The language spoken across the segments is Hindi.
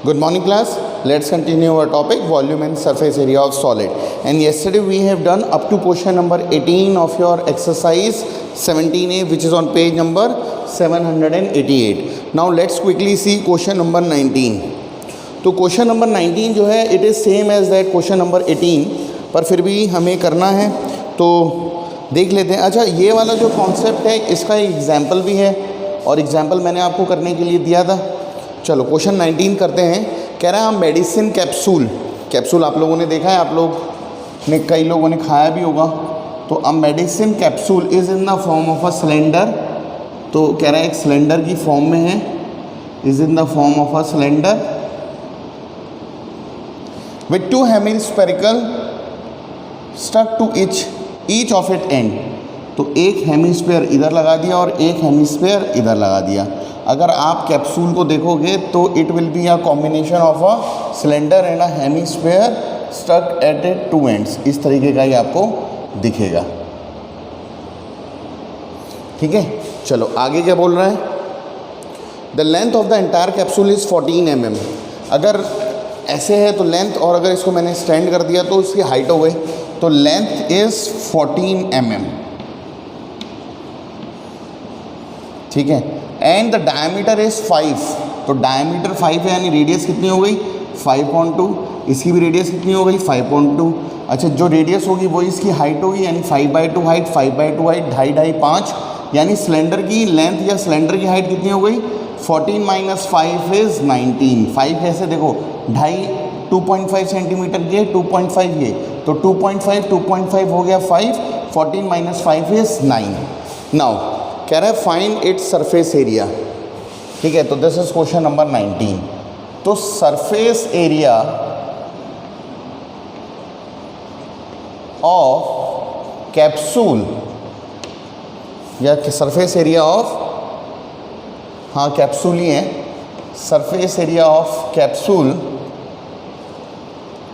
Good morning class. Let's continue our topic volume and surface area of solid. And yesterday we have done up to question number 18 of your exercise 17A, which is on page number 788. Now let's quickly see question number 19. तो क्वेश्चन नंबर 19 जो है it is same as that question number 18, पर फिर भी हमें करना है तो देख लेते हैं। अच्छा, ये वाला जो कॉन्सेप्ट है इसका एक एग्जाम्पल भी है और एग्जाम्पल मैंने आपको करने के लिए दिया था। चलो क्वेश्चन 19 करते हैं। कह रहा है मेडिसिन कैप्सूल आप लोगों ने देखा है, आप लोग ने कई लोगों ने खाया भी होगा। तो a medicine capsule is in the form of a cylinder, तो कह रहा है एक सिलेंडर की फॉर्म में है, is in the form of a cylinder with two hemispherical stuck to each of its end। तो एक हेमिस्फीयर इधर लगा दिया और एक हेमिस्फीयर इधर लगा दिया। अगर आप कैप्सूल को देखोगे तो it will be a combination of a cylinder and a hemisphere stuck at a two ends. इस तरीके का ही आपको दिखेगा। ठीक है, चलो आगे क्या बोल रहा है। The length of the entire capsule is 14 mm। अगर ऐसे है तो लेंथ, और अगर इसको मैंने स्टैंड कर दिया तो इसकी हाइट हो गई, तो लेंथ इज 14 mm। ठीक है, एंड द डायमीटर इज 5। तो डायमीटर 5 है, यानी रेडियस कितनी हो गई 5.2। इसकी भी रेडियस कितनी हो गई 5.2। अच्छा, जो रेडियस होगी वही इसकी हाइट होगी, यानी 5/2 हाइट, 5/2 हाइट, 2.5 5, यानी सिलेंडर की लेंथ या सिलेंडर की हाइट कितनी हो गई 14 - 5 इज़ 19। 5 ऐसे देखो, 2.5 सेंटीमीटर ये, 2.5 ये, तो 2.5 हो गया 5, 14 - 5 इज़ 9। नाउ कह रहा है फाइंड इट्स सरफेस एरिया। ठीक है, तो दिस इज क्वेश्चन नंबर 19। तो सरफेस एरिया ऑफ कैप्सूल या सरफेस एरिया ऑफ, हाँ कैप्सूल ही है, surface area of capsule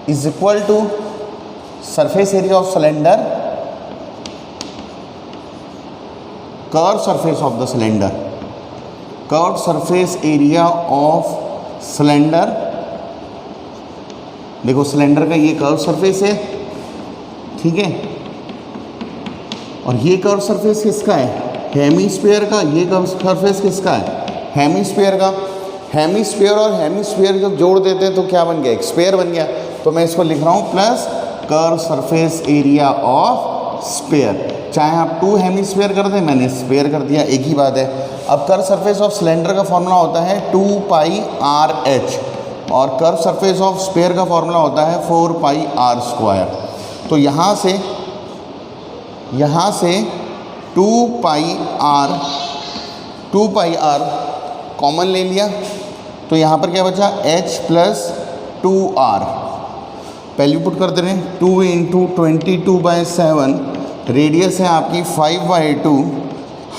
is equal to surface area of cylinder, curve surface of the cylinder, curve surface area of cylinder. देखो सिलेंडर का ये कर्व सरफेस है, ठीक है, और ये कर्व सरफेस किसका है हेमिस्फीयर का। ये कर्व सरफेस किसका है हेमिस्फीयर का। हेमिस्फीयर और हेमिस्फीयर जब जोड़ देते हैं तो क्या बन गया, एक स्फीयर बन गया। तो मैं इसको लिख रहा हूँ plus curve surface area of sphere. चाहे आप 2 हेमिस्फीयर कर दें, मैंने स्फीयर कर दिया, एक ही बात है। अब कर्व सरफेस ऑफ सिलेंडर का फॉर्मूला होता है 2πRh और कर्व सरफेस ऑफ स्फीयर का फॉर्मूला होता है 4πr²। तो यहाँ से 2πr कॉमन ले लिया, तो यहाँ पर क्या बचा h + 2r। वैल्यू पुट कर दे रहे हैं, 2 × 22/7, रेडियस है आपकी 5/2,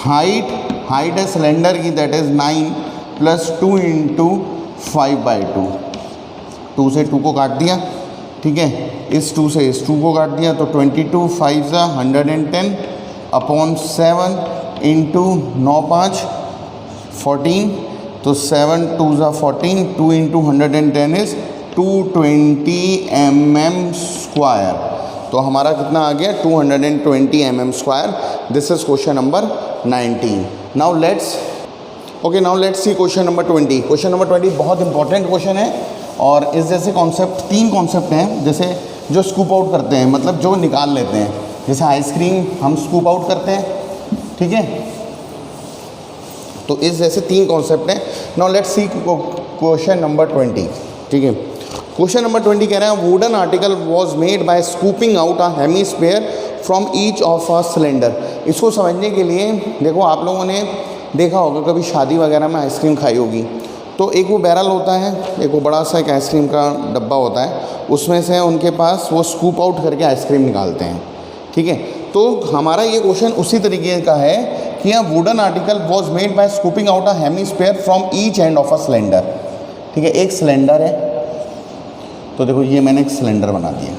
हाइट है सिलेंडर की दैट इज़ 9 + 2 × 5/2। 2 से 2 को काट दिया, ठीक है, इस 2 से इस 2 को काट दिया, तो 22 5 110 अपॉन 7 × 9 5 14, तो 7 2 14, 2 × 110 इज़ 220 mm²। तो हमारा कितना आ गया 220 mm²। This is question number 19। Now let's see question number 20। Question number 20 बहुत इंपॉर्टेंट क्वेश्चन है और इस जैसे कॉन्सेप्ट 3 कॉन्सेप्ट हैं, जैसे जो स्कूप आउट करते हैं, मतलब जो निकाल लेते हैं, जैसे आइसक्रीम हम स्कूप आउट करते हैं, ठीक है। तो इस जैसे 3 कॉन्सेप्ट हैं। Now let's see question number 20। ठीक है, क्वेश्चन नंबर 20 कह रहा है wooden article was made by scooping out a hemisphere from each of a cylinder. इसको समझने के लिए देखो, आप लोगों ने देखा होगा कभी शादी वगैरह में आइसक्रीम खाई होगी, तो एक वो बैरल होता है, एक वो बड़ा सा एक आइसक्रीम का डब्बा होता है, उसमें से उनके पास वो स्कूप आउट करके आइसक्रीम निकालते हैं। ठीक है, तो हमारा ये क्वेश्चन उसी तरीके का है कि a wooden article was made by scooping out a hemisphere from each end of a cylinder. ठीक है, एक सिलेंडर है, तो देखो ये मैंने एक सिलेंडर बना दिया।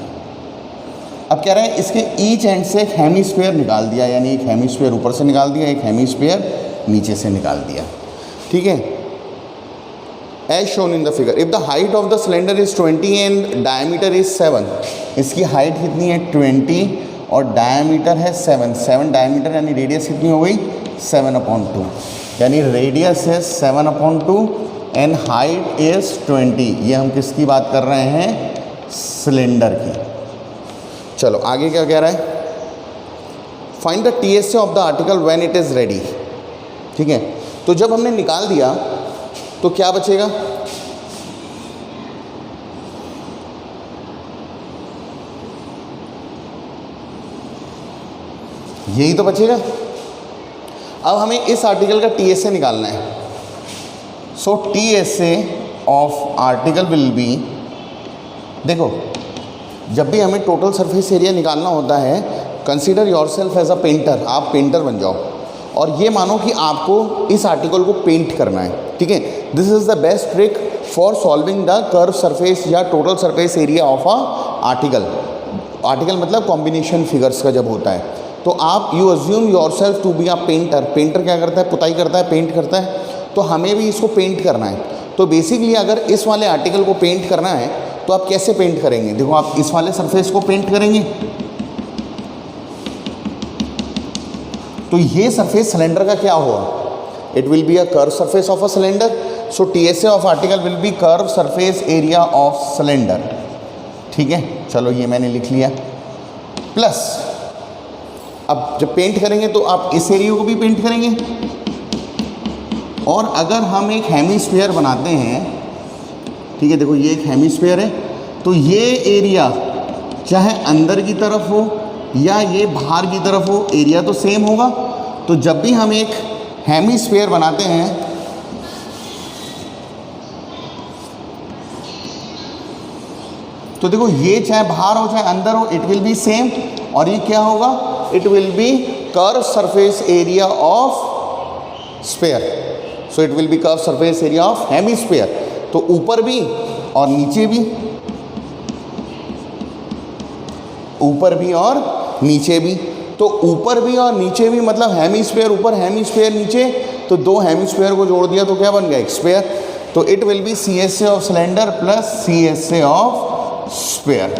अब कह रहा है इसके ईच एंड से एक हेमिस्फीयर निकाल दिया, यानी एक हेमिस्फीयर ऊपर से निकाल दिया, एक हेमिस्फीयर नीचे से निकाल दिया। ठीक है, as shown in the figure. If the height of the cylinder is 20 and diameter is 7, इसकी हाइट कितनी है 20 और डायमीटर है 7 डायमीटर यानी रेडियस कितनी हो गई 7/2, यानी रेडियस है 7/2 एंड हाइट इज 20। ये हम किसकी बात कर रहे हैं, सिलेंडर की। चलो आगे क्या कह रहा है, find the TSA of the article when it is ready. ठीक है, तो जब हमने निकाल दिया तो क्या बचेगा, यही तो बचेगा। अब हमें इस आर्टिकल का TSA निकालना है। सो TSA of article will be, देखो जब भी हमें टोटल सरफेस एरिया निकालना होता है, consider yourself as a painter, आप पेंटर बन जाओ और ये मानो कि आपको इस आर्टिकल को पेंट करना है। ठीक है, this is the best trick for solving the curve surface या total surface area of a article. Article मतलब कॉम्बिनेशन फिगर्स का जब होता है, तो आप you assume yourself to be a painter. Painter क्या करता है, पुताई करता है, पेंट करता है, तो हमें भी इसको पेंट करना है। तो बेसिकली अगर इस वाले आर्टिकल को पेंट करना है तो आप कैसे पेंट करेंगे, देखो आप इस वाले सरफेस को पेंट करेंगे तो ये सरफेस सिलेंडर का क्या हुआ, it will be a curve surface of a cylinder. So TSA of article will be curve surface area of cylinder. ठीक है, चलो ये मैंने लिख लिया। प्लस अब जब पेंट करेंगे तो आप इस एरिया को भी पेंट करेंगे, और अगर हम एक हेमिस्फीयर बनाते हैं, ठीक है, देखो ये एक हेमिस्फीयर है, तो ये एरिया चाहे अंदर की तरफ हो या ये बाहर की तरफ हो, एरिया तो सेम होगा। तो जब भी हम एक हेमिस्फीयर बनाते हैं तो देखो ये चाहे बाहर हो चाहे अंदर हो, इट विल बी सेम, और ये क्या होगा, it will B curve surface area of sphere. So it will B curve surface area of hemisphere. तो ऊपर भी और नीचे भी, ऊपर भी और नीचे भी, तो ऊपर भी और नीचे भी मतलब हेमिस्फीयर ऊपर हेमिस्फीयर नीचे, तो दो हेमिस्फीयर को जोड़ दिया तो क्या बन गया, एक स्फीयर। तो it will B CSA of cylinder plus CSA of sphere.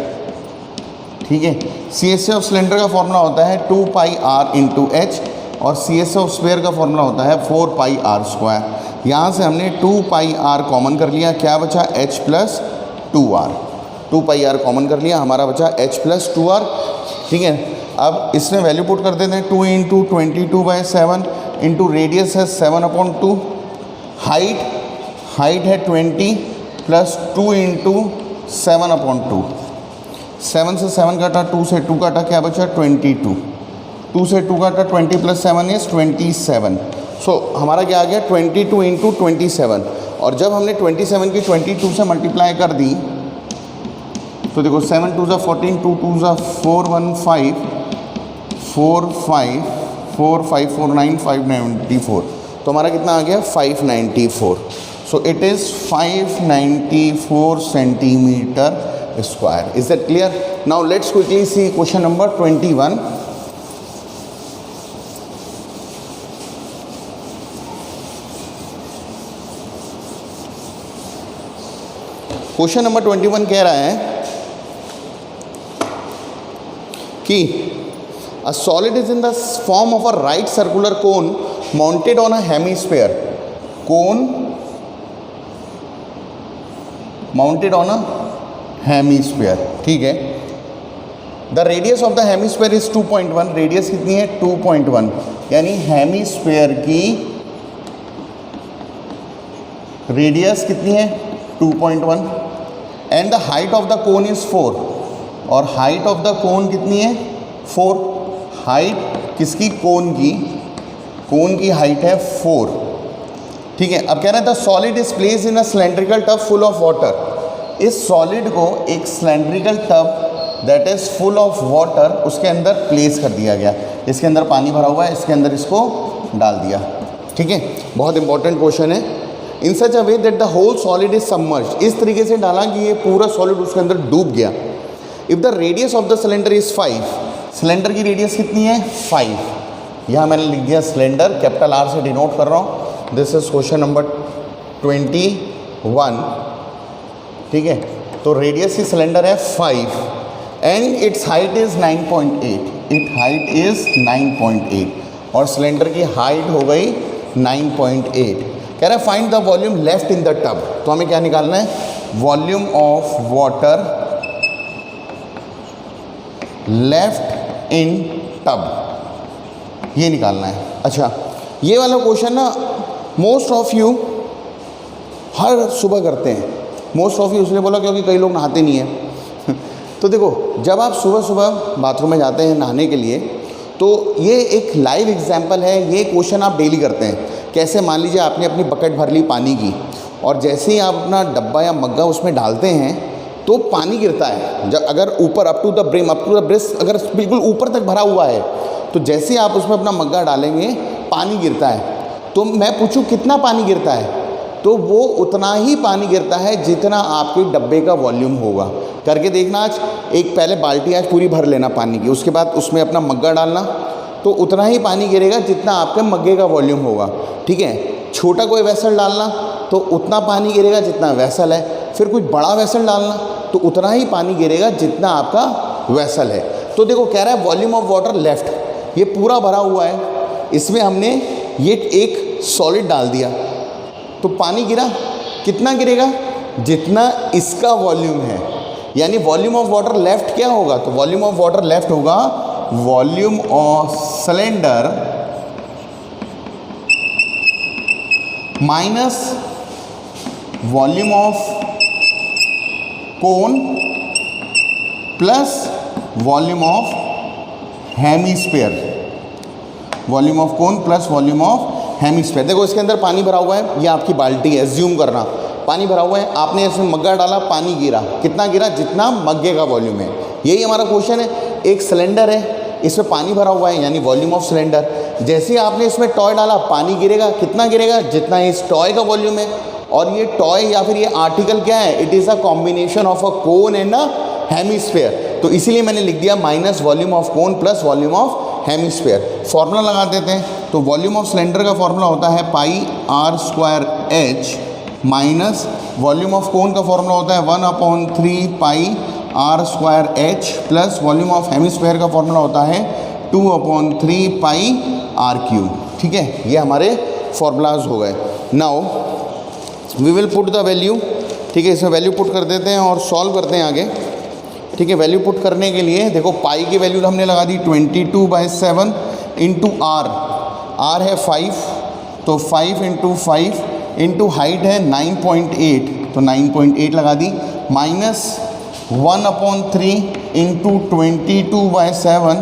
ठीक है, CSA ऑफ सिलेंडर का फॉर्मूला होता है 2πr × h और CSA ऑफ स्फीयर का फॉर्मूला होता है 4πr²। यहाँ से हमने 2πr कॉमन कर लिया, क्या बचा h + 2r। 2πr कॉमन कर लिया, हमारा बचा h + 2r। ठीक है, अब इसमें वैल्यू पुट कर देते हैं, 2 × 22/7 इंटू रेडियस है 7/2, हाइट है 20 प्लस 2 × 7/2। 7 से 7 काटा, 2 से 2 काटा, क्या बचा 22। 2 से 2 काटा, 20 + 7 इज 27। सो हमारा क्या आ गया 22 × 27। और जब हमने 27 की 22 से मल्टीप्लाई कर दी तो देखो 7 2 = 14, 2 2 = 4 1 5 4 5 4 5 4 9 594। तो हमारा कितना आ गया 594। So it is 594 centimetre square. Is that clear? Now let's quickly see question number 21। Question number 21 कह रहा है कि a solid is in the form of a right circular cone mounted on a hemisphere. Cone mounted on a hemisphere. ठीक है, the radius of the hemisphere is 2.1. Radius कितनी है 2.1, यानी हेमिस्फीयर की रेडियस कितनी है 2.1 and the height of the cone is 4, और हाइट ऑफ द कोन कितनी है 4। हाइट किसकी, कोन की हाइट है 4। ठीक है, अब कह रहे हैं the solid is placed in a cylindrical tub full of water. इस सॉलिड को एक cylindrical tub that is full of water उसके अंदर प्लेस कर दिया गया। इसके अंदर पानी भरा हुआ है, इसके अंदर इसको डाल दिया। ठीक है, बहुत इंपॉर्टेंट क्वेश्चन है। In such a way that the whole solid is submerged, इस तरीके से डाला कि ये पूरा सॉलिड उसके अंदर डूब गया। If the radius of the cylinder is 5, cylinder की रेडियस कितनी है 5। यहाँ मैंने लिख दिया सिलेंडर, कैपिटल R से डिनोट कर रहा हूँ। दिस इज क्वेश्चन नंबर 21 1, ठीक है। तो रेडियस की सिलेंडर है 5 and it's height is 9.8, it height is 9.8 और सिलेंडर की हाइट हो गई 9.8। कह रहा है find the volume left in the tub. तो हमें क्या निकालना है, volume of water left in tub, ये निकालना है। अच्छा, ये वाला क्वेश्चन ना मोस्ट ऑफ यू हर सुबह करते हैं। मोस्ट ऑफ यू इसलिए बोला क्योंकि कई लोग नहाते नहीं हैं तो देखो, जब आप सुबह सुबह बाथरूम में जाते हैं नहाने के लिए, तो ये एक लाइव एग्जांपल है। ये क्वेश्चन आप डेली करते हैं। कैसे, मान लीजिए आपने अपनी बकेट भर ली पानी की और जैसे ही आप अपना डब्बा या मग्गा उसमें डालते हैं तो पानी गिरता है। जब अगर ऊपर अप टू द ब्रिस अगर बिल्कुल ऊपर तक भरा हुआ है तो जैसे ही आप उसमें अपना मग्गा डालेंगे पानी गिरता है। तो मैं पूछूं कितना पानी गिरता है, तो वो उतना ही पानी गिरता है जितना आपके डब्बे का वॉल्यूम होगा। करके देखना आज, एक पहले बाल्टी आज पूरी भर लेना पानी की, उसके बाद उसमें अपना मग्गा डालना, तो उतना ही पानी गिरेगा जितना आपके मग्गे का वॉल्यूम होगा, ठीक है। छोटा कोई वेसल डालना तो उतना पानी गिरेगा जितना वेसल है, फिर कुछ बड़ा वेसल डालना तो उतना ही पानी गिरेगा जितना आपका वेसल है। तो देखो कह रहा है वॉल्यूम ऑफ वाटर लेफ्ट, ये पूरा भरा हुआ है, इसमें हमने ये एक सॉलिड डाल दिया तो पानी गिरा, कितना गिरेगा, जितना इसका वॉल्यूम है। यानी वॉल्यूम ऑफ वाटर लेफ्ट क्या होगा, तो वॉल्यूम ऑफ वाटर लेफ्ट होगा volume of cylinder minus volume of cone plus volume of hemisphere, volume of cone plus volume of hemisphere. देखो इसके अंदर पानी भरा हुआ है, ये आपकी बाल्टी है, एज्यूम करना पानी भरा हुआ है, आपने इसमें मग्गा डाला, पानी गिरा, कितना गिरा, जितना मग्गे का वॉल्यूम है। यही हमारा क्वेश्चन है। एक सिलेंडर है, इसमें पानी भरा हुआ है यानी वॉल्यूम ऑफ सिलेंडर, जैसे ही आपने इसमें टॉय डाला पानी गिरेगा, कितना गिरेगा, जितना इस टॉय का वॉल्यूम है। और ये टॉय या फिर ये आर्टिकल क्या है, it is a combination of a cone and a hemisphere, तो इसीलिए मैंने लिख दिया minus volume of cone plus volume of hemisphere. Formula लगा देते हैं। तो वॉल्यूम ऑफ सिलेंडर का फॉर्मूला होता है pi R square H minus volume of cone का फॉर्मूला होता है 1/3 pi R square H plus volume of hemisphere का फॉर्मूला होता है 2/3 पाई आर क्यूब। ठीक है, ये हमारे फॉर्मूलाज हो गए। Now we will put the value, ठीक है, इसमें वैल्यू पुट कर देते हैं और सॉल्व करते हैं आगे। ठीक है, वैल्यू पुट करने के लिए देखो पाई की वैल्यू हमने लगा दी 22/7 इंटू आर है 5, तो 5 × 5 इंटू हाइट है 9.8, तो 9.8 लगा दी, minus 1/3 into 22/7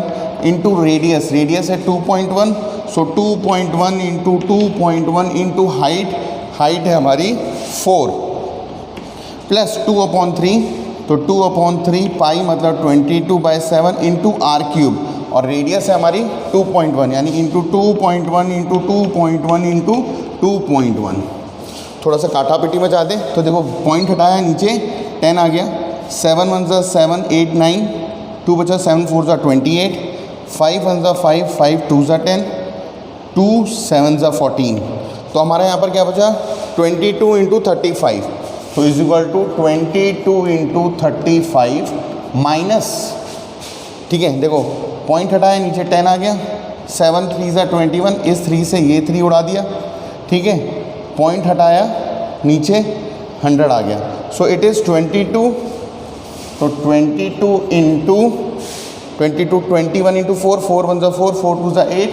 into radius, radius है 2.1, सो 2.1 इंटू 2.1 इंटू हाइट है हमारी 4 प्लस 2/3, तो 2/3 पाई मतलब 22/7 इंटू आर क्यूब और रेडियस है हमारी 2.1 यानी इंटू 2.1 इंटू 2.1 इंटू 2.1। थोड़ा सा काटा पिटी मचा दें तो देखो पॉइंट हटाया नीचे 10 आ गया, 7 1 7 8 9, 2 बचा 7 4 28, 5 1 5 5 2 10, 2 7 14। तो हमारे यहाँ पर क्या बचा 22 इंटू 35, तो is equal to 22 into 35 minus, ठीक है देखो पॉइंट हटाया नीचे 10 आ गया, 7 3 21, इस 3 से ये 3 उड़ा दिया, ठीक है, पॉइंट हटाया नीचे 100 आ गया, सो इट इज़ 22, तो 22 into 21 into 4, 4 1 4, 4 2 8,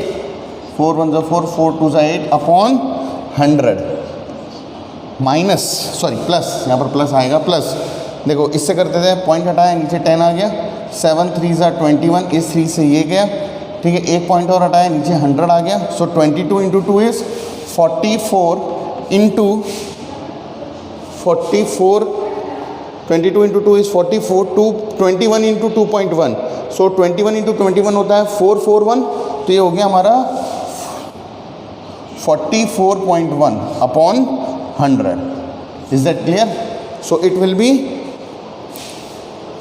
4 1 4, 4 2 8 upon 100 minus sorry plus, यहाँ पर प्लस आएगा, प्लस देखो इससे करते थे, पॉइंट हटाया नीचे 10 आ गया, 7 3 21, इस 3 से ये गया, ठीक है, एक पॉइंट और हटाया नीचे 100 आ गया, सो 22 into 2 is 44 into 44, 22 into 2 is 44, 21 into 2.1, so 21 into 21 होता है 441, तो ये हो गया हमारा 44.1 upon 100। Is that clear? So it will B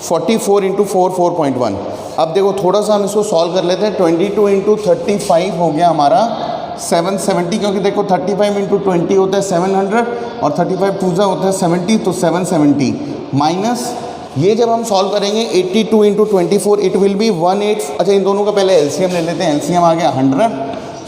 44 into 4 4.1। अब देखो थोड़ा सा हम इसको सॉल्व कर लेते हैं, 22 इंटू 35 हो गया हमारा 770, क्योंकि देखो 35 इंटू 20 होता है 700 और 35 टू होता है 70, तो 770 माइनस ये जब हम सॉल्व करेंगे 82 इंटू 24 इट विल बी 18। अच्छा इन दोनों का पहले एलसीएम ले लेते हैं, एलसीएम आ गया 100।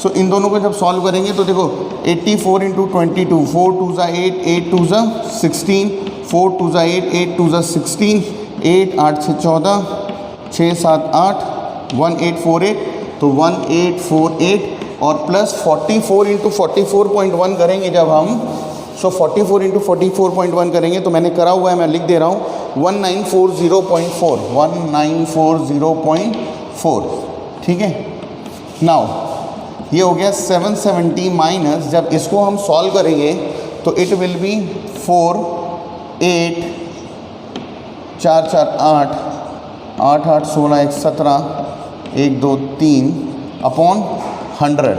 सो इन दोनों को जब सॉल्व करेंगे तो देखो 84 इंटू 22, 4 टू ज़ा 8, 8 टू ज़ा 16, 4 टू ज़ा 8, 8 टू ज़ा 16, 8 8 6 14, 6 7 8, 1848, तो 1848 और प्लस 44 इंटू 44.1 करेंगे जब हम। सो 44 इंटू 44.1 करेंगे तो मैंने करा हुआ है, मैं लिख दे रहा हूँ 1940.4, 1940.4, ठीक है। नाउ ये हो गया 770 माइनस, जब इसको हम सॉल्व करेंगे तो इट विल बी 4 8 4 4 8 8 8 16 1 17 1 2 3 अपॉन 100,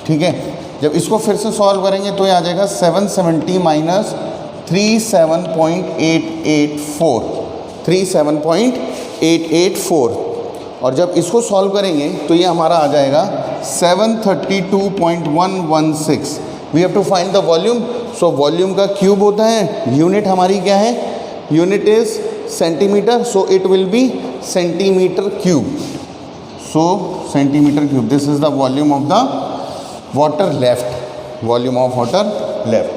ठीक है। जब इसको फिर से सॉल्व करेंगे तो ये आ जाएगा 770 माइनस 37.884, 37.884, और जब इसको सॉल्व करेंगे तो ये हमारा आ जाएगा 732.116। We have to find the volume. So volume का क्यूब होता है, यूनिट हमारी क्या है, unit is centimetre, so it will be centimetre cube. So centimetre cube, this is the volume of the water left, volume of water left.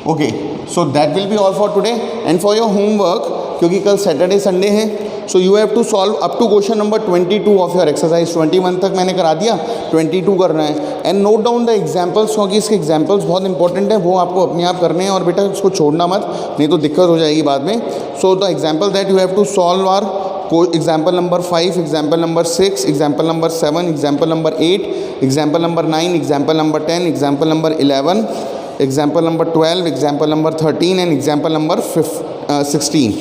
Okay, so that will be all for today and for your homework, क्योंकि कल सैटरडे संडे है, so you have to solve up to question number 22 of your exercise. 21 तक मैंने करा दिया, 22 करना है and note down the examples, क्योंकि इसके एग्जाम्पल्स बहुत इंपॉर्टेंट है, वो आपको अपने आप करने हैं और बेटा इसको छोड़ना मत, नहीं तो दिक्कत हो जाएगी बाद में। So the example that you have to solve are example number 5, example number 6, example number 7, example number 8, example number 9, example number 10, example number 11, example number 12, example number 13 and example number 16,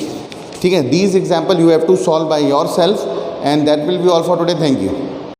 ठीक है। These example you have to solve by yourself and that will be all for today. Thank you.